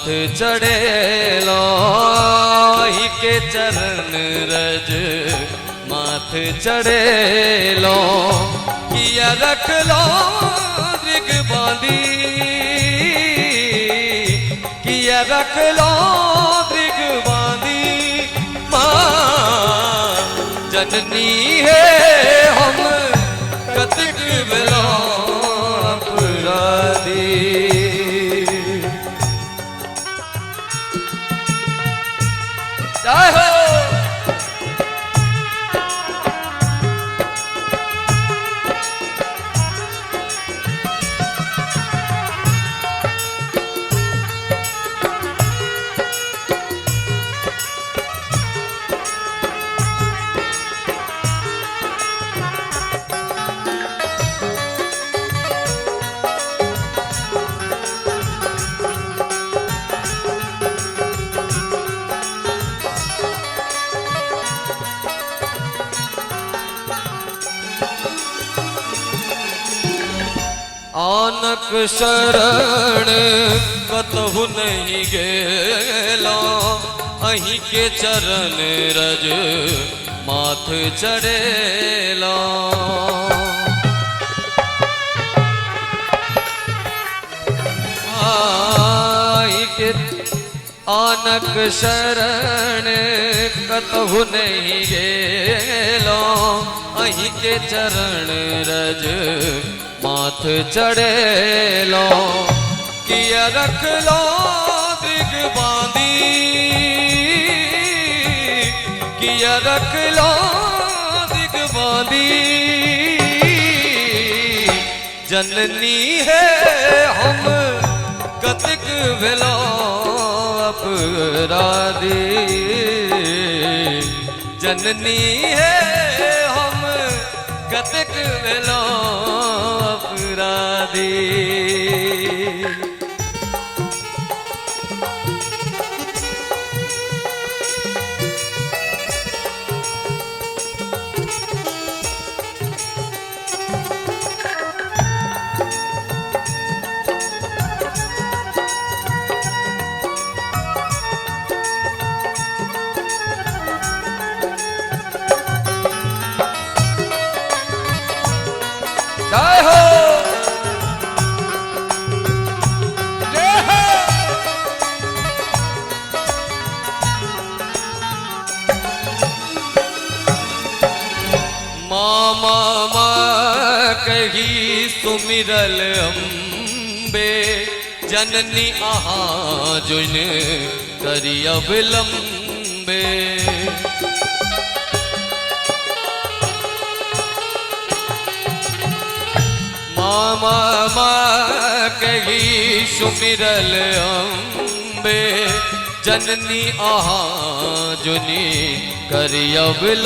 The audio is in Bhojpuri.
चढ़ेलो ही के चरण रज माथ चढ़ेलो किया रख लो दृग बांधी किया रख लो दृग बांधी माँ जननी है हम कतक बिलो अपराधी जय हो आनक शरण कतहु नहीं गेला अहीं के चरण रज माथ चढ़ेला के आनक शरण कतहु नहीं गेला अहीं के चरण रज माथ चढ़ेलो किया रख लो दृग बांधी किया रख लो दृग बांधी जननी है हम कतक भेलो अपराधी जननी है हम कतक भेलो अपराधी जय हो मामा कही सुमिरल अम्बे जननी आहा जुन करी अवलंबे मामा कही सुमिरल अम्बे जननी आहा जुनी करी अवलंबे